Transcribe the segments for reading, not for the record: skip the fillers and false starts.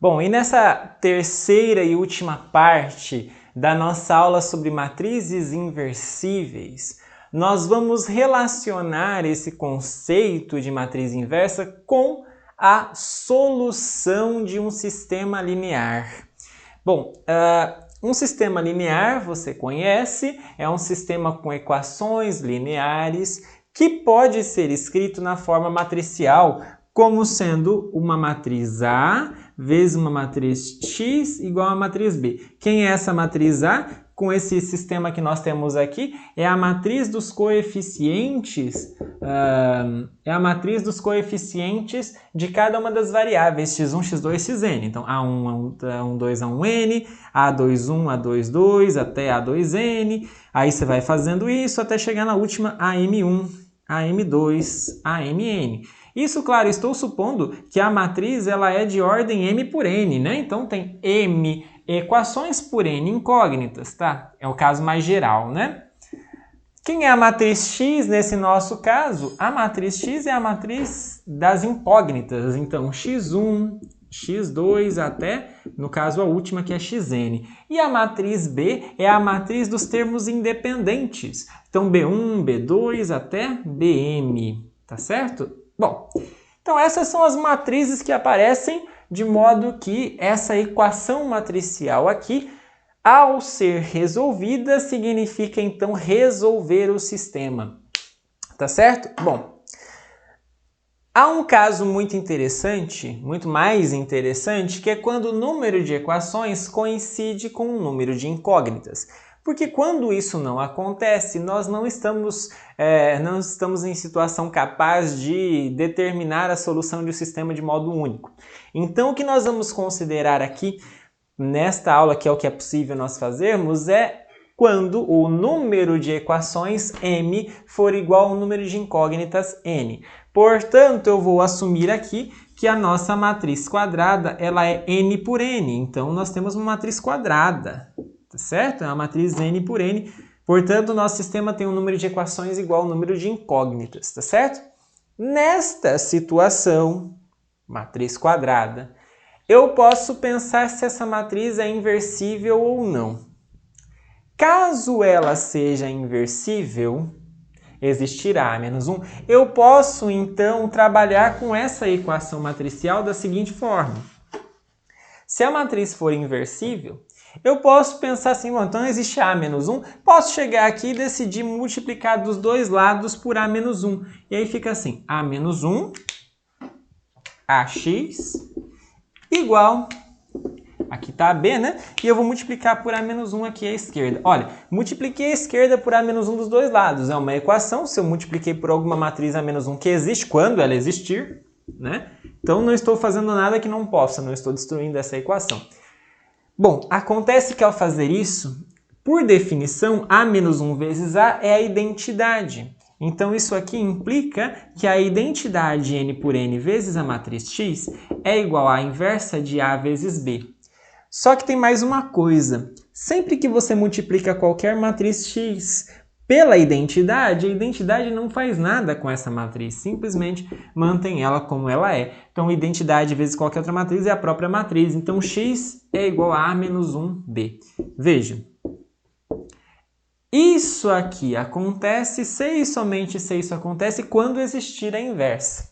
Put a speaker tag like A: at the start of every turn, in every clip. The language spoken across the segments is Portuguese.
A: Bom, e nessa terceira e última parte da nossa aula sobre matrizes inversíveis, nós vamos relacionar esse conceito de matriz inversa com a solução de um sistema linear. Bom, um sistema linear, você conhece, é um sistema com equações lineares que pode ser escrito na forma matricial como sendo uma matriz A vezes uma matriz X igual a matriz B. Quem é essa matriz A? Com esse sistema que nós temos aqui, é a matriz dos coeficientes, de cada uma das variáveis x1, x2, xn. Então, A1, A12, A1n, A21, A22, até A2n. Aí você vai fazendo isso até chegar na última AM1, AM2, AMN. Isso, claro, estou supondo que a matriz ela é de ordem m por n, né? Então tem m equações por n incógnitas, tá? É o caso mais geral, né? Quem é a matriz X nesse nosso caso? A matriz X é a matriz das incógnitas. Então, x1, x2 até, no caso, a última que é xn. E a matriz B é a matriz dos termos independentes. Então, B1, B2 até Bm, tá certo? Bom, então essas são as matrizes que aparecem de modo que essa equação matricial aqui, ao ser resolvida, significa então resolver o sistema, tá certo? Bom, há um caso muito interessante, muito mais interessante, que é quando o número de equações coincide com o número de incógnitas. Porque quando isso não acontece, nós não estamos em situação capaz de determinar a solução de um sistema de modo único. Então, o que nós vamos considerar aqui, nesta aula, que é o que é possível nós fazermos, é quando o número de equações m for igual ao número de incógnitas n. Portanto, eu vou assumir aqui que a nossa matriz quadrada ela é n por n. Então, nós temos uma matriz quadrada. Tá certo? É uma matriz n por n. Portanto, o nosso sistema tem um número de equações igual ao número de incógnitas, tá certo? Nesta situação, matriz quadrada, eu posso pensar se essa matriz é inversível ou não. Caso ela seja inversível, existirá A-1. Eu posso, então, trabalhar com essa equação matricial da seguinte forma. Se a matriz for inversível, eu posso pensar assim, bom, então existe A-1, posso chegar aqui e decidir multiplicar dos dois lados por A-1. E aí fica assim, A-1, AX, igual, aqui está a B, né? E eu vou multiplicar por A-1 aqui à esquerda. Olha, multipliquei a esquerda por A-1 dos dois lados. É uma equação, se eu multipliquei por alguma matriz A-1 que existe, quando ela existir, né? Então não estou fazendo nada que não possa, não estou destruindo essa equação. Bom, acontece que ao fazer isso, por definição, A-1 vezes A é a identidade. Então isso aqui implica que a identidade n por n vezes a matriz X é igual à inversa de A vezes B. Só que tem mais uma coisa. Sempre que você multiplica qualquer matriz X pela identidade, a identidade não faz nada com essa matriz, simplesmente mantém ela como ela é. Então, identidade vezes qualquer outra matriz é a própria matriz. Então, x é igual a A-1b. Veja, isso aqui acontece, se e somente se isso acontece, quando existir a inversa.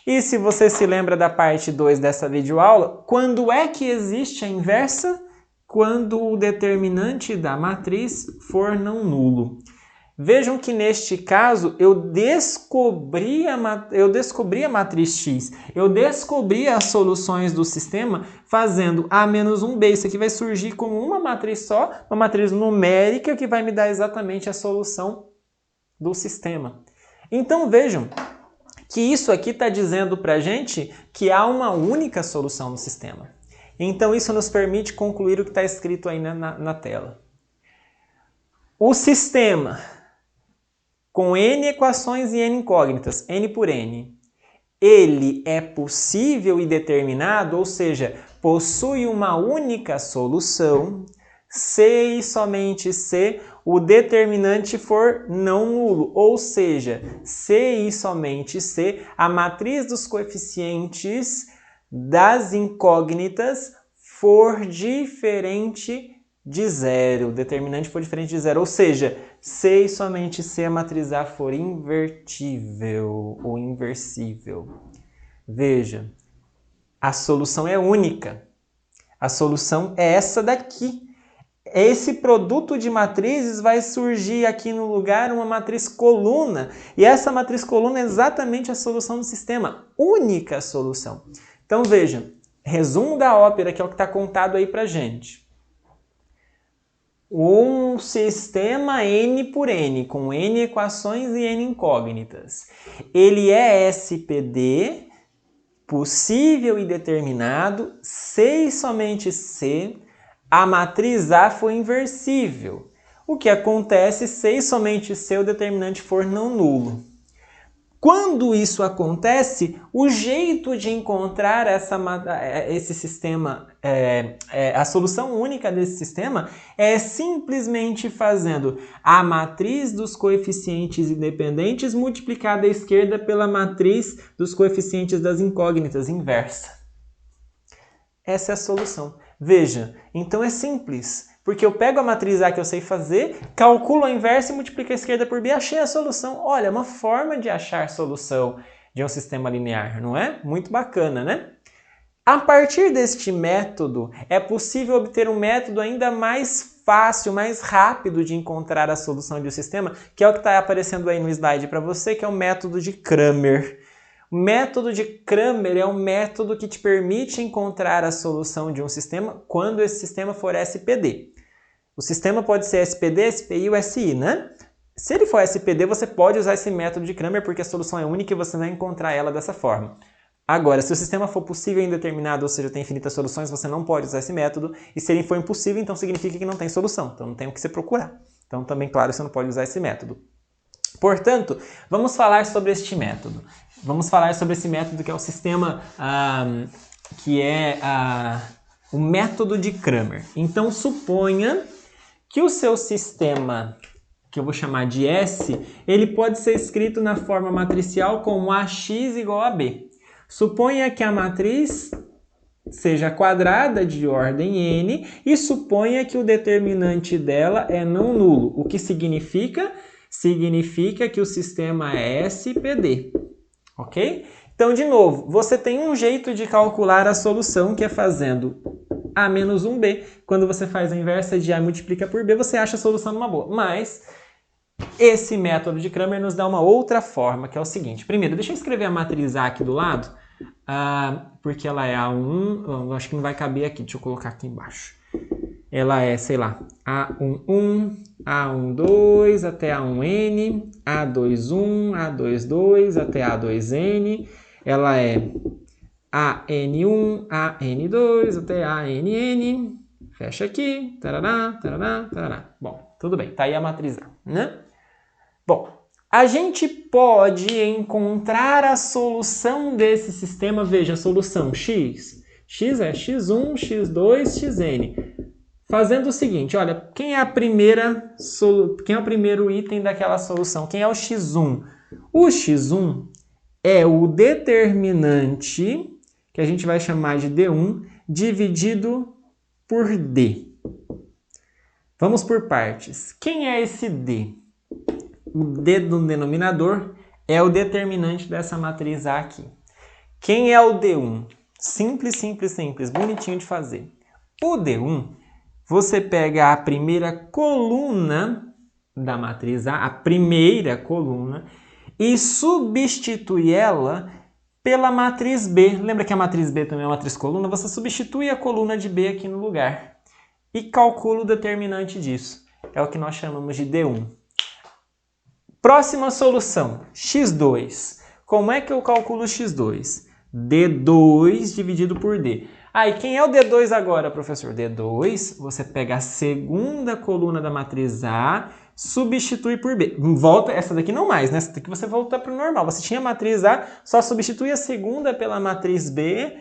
A: E se você se lembra da parte 2 dessa videoaula, quando é que existe a inversa? Quando o determinante da matriz for não nulo. Vejam que neste caso eu descobri a matriz X, eu descobri as soluções do sistema fazendo A-1b. Isso aqui vai surgir como uma matriz só, uma matriz numérica que vai me dar exatamente a solução do sistema. Então vejam que isso aqui está dizendo para a gente que há uma única solução no sistema. Então isso nos permite concluir o que está escrito aí na tela. O sistema com n equações e n incógnitas, n por n, ele é possível e determinado, ou seja, possui uma única solução, se e somente se o determinante for não nulo, ou seja, se e somente se a matriz dos coeficientes das incógnitas for diferente de zero. O determinante for diferente de zero. Ou seja, se e somente se a matriz A for invertível ou inversível. Veja, a solução é única. A solução é essa daqui. Esse produto de matrizes vai surgir aqui no lugar uma matriz coluna. E essa matriz coluna é exatamente a solução do sistema. Única solução. Então veja, resumo da ópera, que é o que está contado aí pra gente. Um sistema N por N, com N equações e N incógnitas. Ele é SPD, possível e determinado, se e somente se a matriz A for inversível. O que acontece se e somente se o determinante for não nulo. Quando isso acontece, o jeito de encontrar esse sistema, a solução única desse sistema é simplesmente fazendo a matriz dos coeficientes independentes multiplicada à esquerda pela matriz dos coeficientes das incógnitas inversa. Essa é a solução. Veja, então é simples. Porque eu pego a matriz A que eu sei fazer, calculo a inversa e multiplico a esquerda por B, achei a solução. Olha, uma forma de achar solução de um sistema linear, não é? Muito bacana, né? A partir deste método, é possível obter um método ainda mais fácil, mais rápido de encontrar a solução de um sistema, que é o que está aparecendo aí no slide para você, que é o método de Cramer. O método de Cramer é um método que te permite encontrar a solução de um sistema quando esse sistema for SPD. O sistema pode ser SPD, SPI ou SI, né? Se ele for SPD, você pode usar esse método de Cramer porque a solução é única e você vai encontrar ela dessa forma. Agora, se o sistema for possível e indeterminado, ou seja, tem infinitas soluções, você não pode usar esse método. E se ele for impossível, então significa que não tem solução. Então não tem o que você procurar. Então também, claro, você não pode usar esse método. Portanto, vamos falar sobre este método. Vamos falar sobre esse método que é o sistema, o método de Cramer. Então, suponha que o seu sistema, que eu vou chamar de S, ele pode ser escrito na forma matricial como AX igual a B. Suponha que a matriz seja quadrada de ordem N e suponha que o determinante dela é não nulo. O que significa? Significa que o sistema é SPD. Ok? Então, de novo, você tem um jeito de calcular a solução, que é fazendo A menos 1B. Quando você faz a inversa de A e multiplica por B, você acha a solução numa boa. Mas esse método de Cramer nos dá uma outra forma, que é o seguinte. Primeiro, deixa eu escrever a matriz A aqui do lado, porque ela é A1, acho que não vai caber aqui, deixa eu colocar aqui embaixo. Ela é, sei lá, A11, A12 até A1N, A21, A22 até A2N. Ela é AN1, AN2 até ANN. Fecha aqui. Tarará, tarará, tarará. Bom, tudo bem. Tá aí a matriz A, né? Bom, a gente pode encontrar a solução desse sistema. Veja, a solução X. X é X1, X2, Xn. Fazendo o seguinte, olha, quem é o primeiro item daquela solução? Quem é o X1? O X1 é o determinante, que a gente vai chamar de D1, dividido por D. Vamos por partes. Quem é esse D? O D do denominador é o determinante dessa matriz A aqui. Quem é o D1? Simples, simples, simples, bonitinho de fazer. O D1, você pega a primeira coluna da matriz A, a primeira coluna, e substitui ela pela matriz B. Lembra que a matriz B também é uma matriz coluna? Você substitui a coluna de B aqui no lugar e calcula o determinante disso. É o que nós chamamos de D1. Próxima solução, X2. Como é que eu calculo X2? D2 dividido por D. E quem é o D2 agora, professor? D2, você pega a segunda coluna da matriz A, substitui por B. Volta, essa daqui não mais, né? Essa daqui você volta para o normal. Você tinha a matriz A, só substitui a segunda pela matriz B,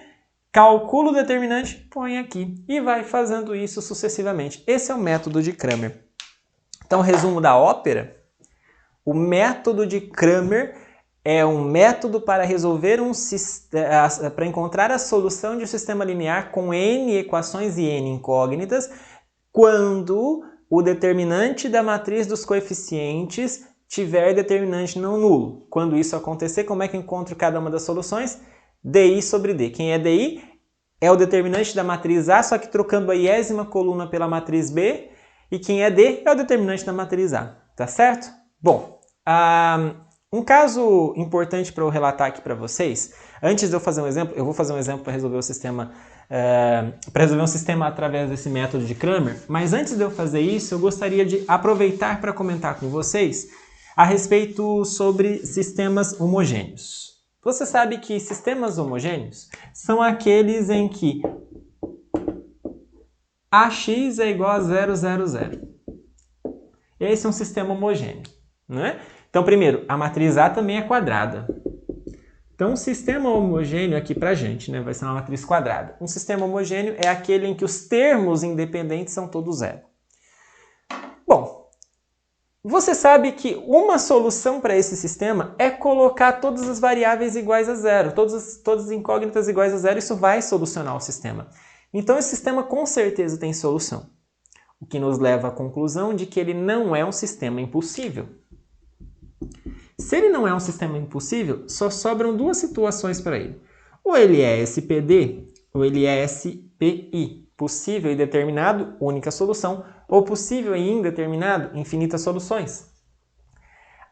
A: calcula o determinante, põe aqui. E vai fazendo isso sucessivamente. Esse é o método de Cramer. Então, resumo da ópera. O método de Cramer é um método para resolver para encontrar a solução de um sistema linear com n equações e n incógnitas quando o determinante da matriz dos coeficientes tiver determinante não nulo. Quando isso acontecer, como é que eu encontro cada uma das soluções? DI sobre D. Quem é DI? É o determinante da matriz A, só que trocando a iésima coluna pela matriz B. E quem é D? É o determinante da matriz A. Tá certo? Bom, um caso importante para eu relatar aqui para vocês, antes de eu fazer um exemplo, eu vou fazer um exemplo para resolver o sistema, um sistema através desse método de Cramer, mas antes de eu fazer isso, eu gostaria de aproveitar para comentar com vocês a respeito sobre sistemas homogêneos. Você sabe que sistemas homogêneos são aqueles em que AX é igual a 0, 0, 0. Esse é um sistema homogêneo, né? Então, primeiro, a matriz A também é quadrada. Então, um sistema homogêneo aqui pra gente, né, vai ser uma matriz quadrada. Um sistema homogêneo é aquele em que os termos independentes são todos zero. Bom, você sabe que uma solução para esse sistema é colocar todas as variáveis iguais a zero, todas as incógnitas iguais a zero, isso vai solucionar o sistema. Então, esse sistema com certeza tem solução, o que nos leva à conclusão de que ele não é um sistema impossível. Se ele não é um sistema impossível, só sobram duas situações para ele. Ou ele é SPD, ou ele é SPI. Possível e determinado, única solução, ou possível e indeterminado, infinitas soluções.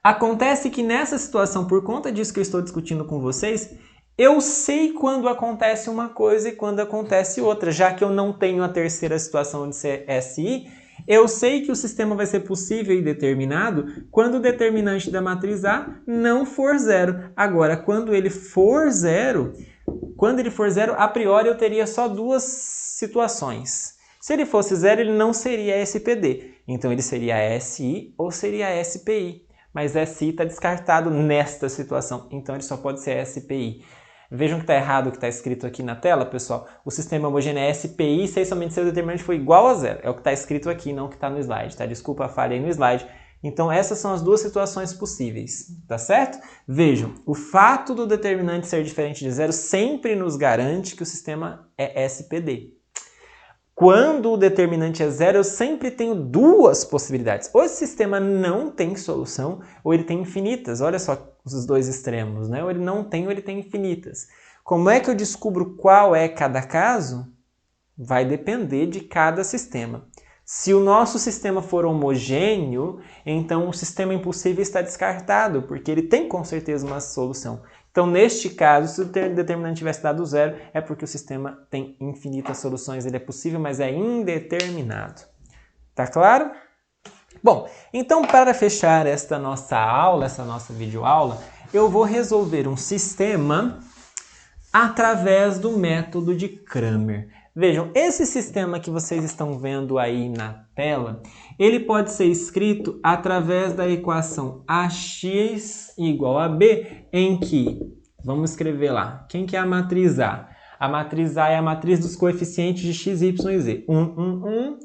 A: Acontece que nessa situação, por conta disso que eu estou discutindo com vocês, eu sei quando acontece uma coisa e quando acontece outra. Já que eu não tenho a terceira situação de ser SI, eu sei que o sistema vai ser possível e determinado quando o determinante da matriz A não for zero. Agora, quando ele for zero, a priori eu teria só duas situações. Se ele fosse zero, ele não seria SPD. Então ele seria SI ou seria SPI. Mas SI está descartado nesta situação, então ele só pode ser SPI. Vejam que está errado o que está escrito aqui na tela, pessoal. O sistema homogêneo é SPI se somente seu determinante for igual a zero. É o que está escrito aqui, não o que está no slide, tá? Desculpa a falha aí no slide. Então essas são as duas situações possíveis, tá certo? Vejam, o fato do determinante ser diferente de zero sempre nos garante que o sistema é SPD. Quando o determinante é zero, eu sempre tenho duas possibilidades. Ou esse sistema não tem solução, ou ele tem infinitas. Olha só os dois extremos, né? Ou ele não tem, ou ele tem infinitas. Como é que eu descubro qual é cada caso? Vai depender de cada sistema. Se o nosso sistema for homogêneo, então o sistema impossível está descartado, porque ele tem com certeza uma solução. Então, neste caso, se o determinante tivesse dado zero, é porque o sistema tem infinitas soluções. Ele é possível, mas é indeterminado. Tá claro? Bom, então para fechar esta nossa aula, essa nossa videoaula, eu vou resolver um sistema através do método de Cramer. Vejam, esse sistema que vocês estão vendo aí na tela, ele pode ser escrito através da equação AX igual a B, em que, vamos escrever lá, quem que é a matriz A? A matriz A é a matriz dos coeficientes de x, y e z. 1, 1,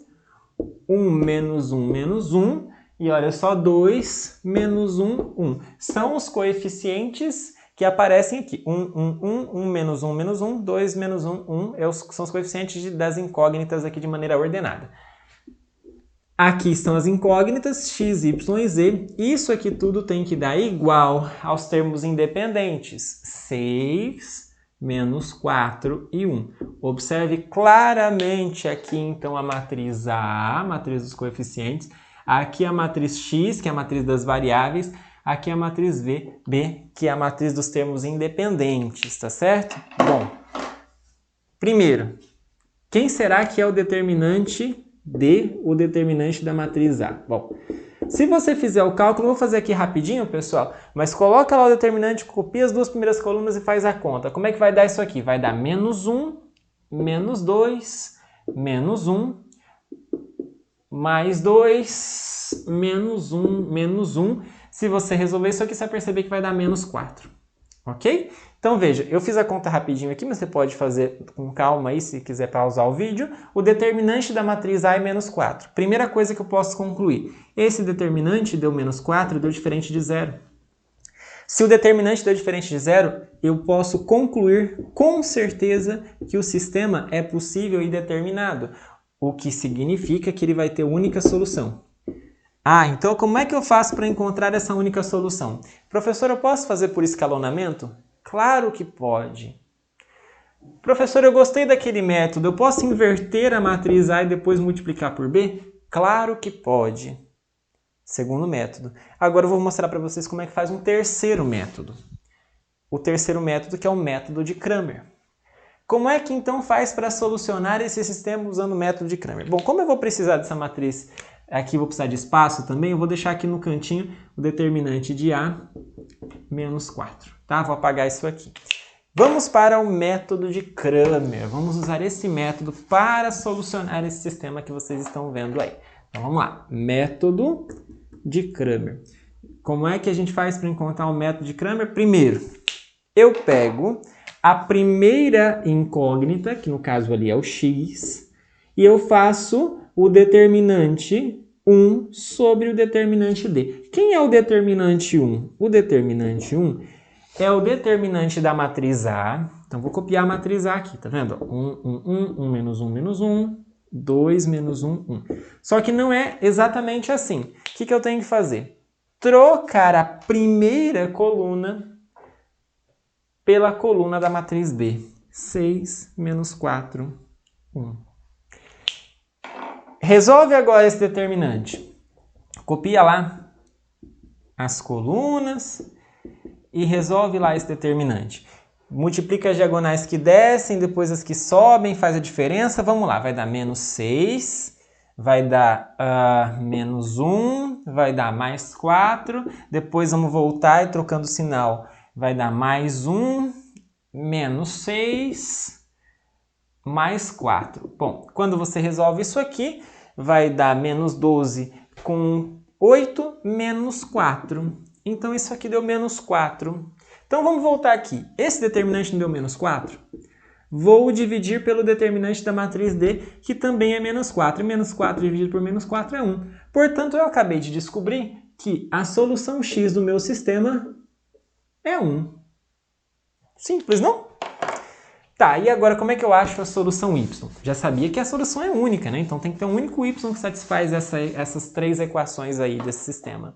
A: 1, 1, menos 1, menos 1, e olha só, 2, menos 1, 1. São os coeficientes que aparecem aqui. 1, 1, 1, 1, menos 1, menos 1, 2, menos 1, 1. São os coeficientes das incógnitas aqui de maneira ordenada. Aqui estão as incógnitas, x, y e z. Isso aqui tudo tem que dar igual aos termos independentes. 6, menos 4 e 1. Observe claramente aqui, então, a matriz A, a matriz dos coeficientes. Aqui a matriz x, que é a matriz das variáveis. Aqui a matriz B, que é a matriz dos termos independentes, tá certo? Bom, primeiro, quem será que é o determinante D, o determinante da matriz A? Bom, se você fizer o cálculo, eu vou fazer aqui rapidinho, pessoal, mas coloca lá o determinante, copia as duas primeiras colunas e faz a conta. Como é que vai dar isso aqui? Vai dar menos 1, menos 2, menos 1, mais 2, menos 1, menos 1. Se você resolver isso aqui, você vai perceber que vai dar menos 4, ok? Então veja, eu fiz a conta rapidinho aqui, mas você pode fazer com calma aí, se quiser pausar o vídeo. O determinante da matriz A é menos 4. Primeira coisa que eu posso concluir, esse determinante deu menos 4, deu diferente de zero. Se o determinante deu diferente de zero, eu posso concluir com certeza que o sistema é possível e determinado, o que significa que ele vai ter única solução. Ah, então como é que eu faço para encontrar essa única solução? Professor, eu posso fazer por escalonamento? Claro que pode. Professor, eu gostei daquele método, eu posso inverter a matriz A e depois multiplicar por B? Claro que pode. Segundo método. Agora eu vou mostrar para vocês como é que faz um terceiro método. O terceiro método, que é o método de Cramer. Como é que então faz para solucionar esse sistema usando o método de Cramer? Bom, como eu vou precisar dessa matriz, aqui vou precisar de espaço também, eu vou deixar aqui no cantinho o determinante de A menos 4. Tá? Vou apagar isso aqui. Vamos para o método de Cramer. Vamos usar esse método para solucionar esse sistema que vocês estão vendo aí. Então vamos lá. Método de Cramer. Como é que a gente faz para encontrar o método de Cramer? Primeiro, eu pego a primeira incógnita, que no caso ali é o x, e eu faço o determinante 1 sobre o determinante d. Quem é o determinante 1? O determinante 1 é o determinante da matriz A. Então, vou copiar a matriz A aqui, tá vendo? 1, 1, 1, 1 menos 1, menos 1, 2 menos 1, 1. Só que não é exatamente assim. O que eu tenho que fazer? Trocar a primeira coluna pela coluna da matriz B. 6 menos 4, 1. Resolve agora esse determinante. Copia lá as colunas e resolve lá esse determinante. Multiplica as diagonais que descem, depois as que sobem, faz a diferença. Vamos lá, vai dar menos 6, vai dar menos 1, vai dar mais 4. Depois vamos voltar e trocando o sinal. Vai dar mais 1, menos 6, mais 4. Bom, quando você resolve isso aqui, vai dar menos 12 com 8, menos 4. Então, isso aqui deu menos 4. Então, vamos voltar aqui. Esse determinante não deu menos 4? Vou dividir pelo determinante da matriz D, que também é menos 4. E menos 4 dividido por menos 4 é 1. Portanto, eu acabei de descobrir que a solução x do meu sistema é 1. Simples, não? Tá, e agora como é que eu acho a solução y? Já sabia que a solução é única, né? Então, tem que ter um único y que satisfaz essas três equações aí desse sistema.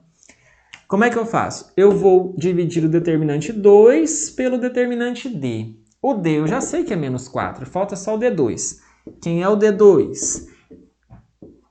A: Como é que eu faço? Eu vou dividir o determinante 2 pelo determinante d. O d eu já sei que é menos 4, falta só o d2. Quem é o d2?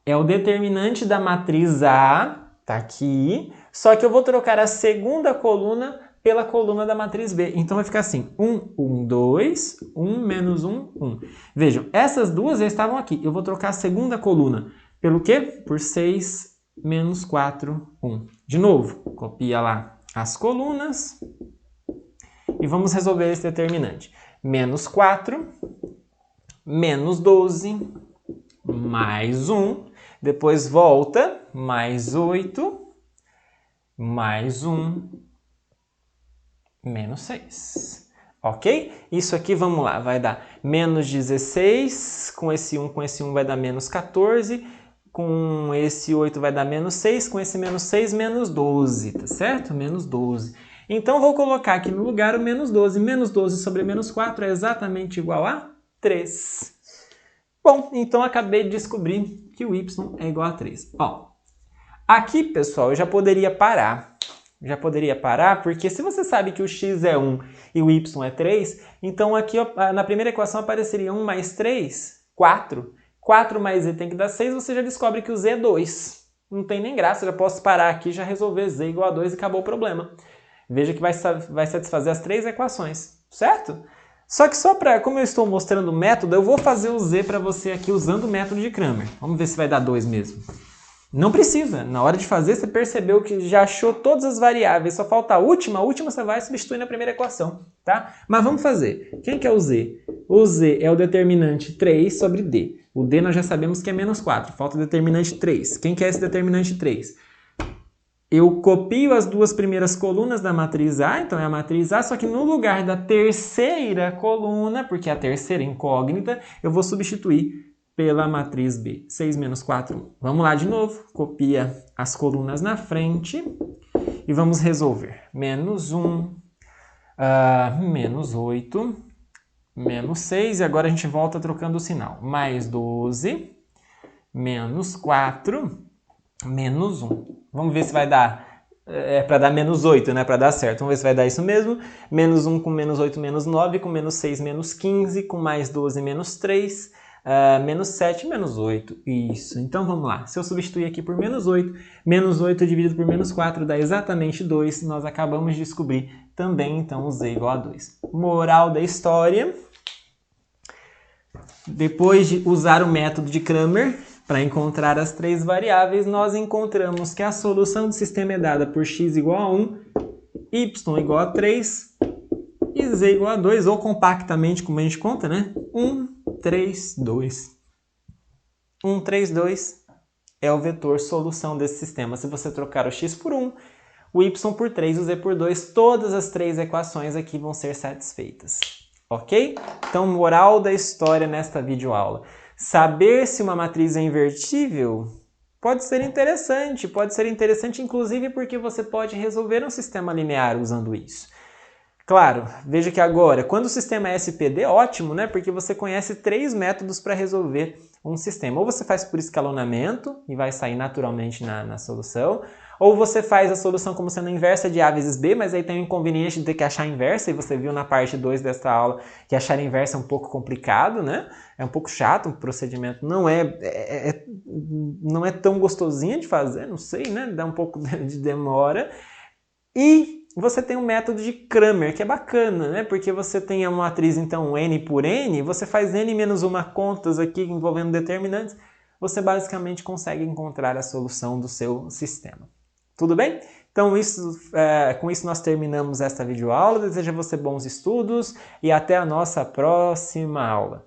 A: É o determinante da matriz A, tá aqui, só que eu vou trocar a segunda coluna pela coluna da matriz B. Então vai ficar assim, 1, 1, 2, 1, menos 1, 1. Vejam, essas duas já estavam aqui. Eu vou trocar a segunda coluna pelo quê? Por 6, menos 4, 1. De novo, copia lá as colunas e vamos resolver esse determinante. Menos 4, menos 12, mais 1, depois volta, mais 8, mais 1, menos 6. Ok? Isso aqui, vamos lá, vai dar menos 16, com esse 1 vai dar menos 14, com esse 8 vai dar menos 6, com esse menos 6, menos 12, tá certo? Menos 12. Então, vou colocar aqui no lugar o menos 12. Menos 12 sobre menos 4 é exatamente igual a 3. Bom, então acabei de descobrir que o y é igual a 3. Ó, aqui, pessoal, eu já poderia parar. Porque se você sabe que o x é 1 e o y é 3, então aqui na primeira equação apareceria 1 mais 3, 4. 4 mais z tem que dar 6, você já descobre que o z é 2. Não tem nem graça, eu já posso parar aqui e já resolver z igual a 2 e acabou o problema. Veja que vai satisfazer as três equações, certo? Só que como eu estou mostrando o método, eu vou fazer o z para você aqui usando o método de Cramer. Vamos ver se vai dar 2 mesmo. Não precisa. Na hora de fazer, você percebeu que já achou todas as variáveis, só falta a última você vai substituir na primeira equação, tá? Mas vamos fazer. Quem que é o z? O z é o determinante 3 sobre d. O d nós já sabemos que é menos 4, falta o determinante 3. Quem que é esse determinante 3? Eu copio as duas primeiras colunas da matriz A, então é a matriz A, só que no lugar da terceira coluna, porque é a terceira incógnita, eu vou substituir pela matriz B. 6 menos 4, 1. Vamos lá de novo. Copia as colunas na frente e vamos resolver. Menos 1, menos 8, menos 6, e agora a gente volta trocando o sinal. Mais 12, menos 4, menos 1. Vamos ver se vai dar... É para dar menos 8, né? Para dar certo. Vamos ver se vai dar isso mesmo. Menos 1 com menos 8, menos 9, com menos 6, menos 15, com mais 12, menos 3, menos 7, menos 8. Isso. Então vamos lá. Se eu substituir aqui por menos 8 dividido por menos 4 dá exatamente 2. Nós acabamos de descobrir também, então, o z igual a 2. Moral da história. Depois de usar o método de Cramer para encontrar as três variáveis, nós encontramos que a solução do sistema é dada por x igual a 1, y igual a 3 e z igual a 2, ou compactamente, como a gente conta, né? 1, 3, 2. 1, 3, 2 é o vetor solução desse sistema. Se você trocar o x por 1, o y por 3 e o z por 2, todas as três equações aqui vão ser satisfeitas. Ok? Então, moral da história nesta videoaula. Saber se uma matriz é invertível pode ser interessante inclusive porque você pode resolver um sistema linear usando isso. Claro, veja que agora, quando o sistema é SPD, ótimo, né? Porque você conhece 3 métodos para resolver um sistema. Ou você faz por escalonamento e vai sair naturalmente na solução, ou você faz a solução como sendo inversa de A vezes B, mas aí tem o inconveniente de ter que achar a inversa, e você viu na parte 2 desta aula que achar a inversa é um pouco complicado, né? É um pouco chato, o procedimento não é tão gostosinho de fazer, não sei, né? Dá um pouco de demora. E você tem um método de Cramer, que é bacana, né? Porque você tem a matriz, então, n por n, você faz n menos uma contas aqui envolvendo determinantes, você basicamente consegue encontrar a solução do seu sistema. Tudo bem? Então, com isso nós terminamos esta videoaula. Desejo a você bons estudos e até a nossa próxima aula.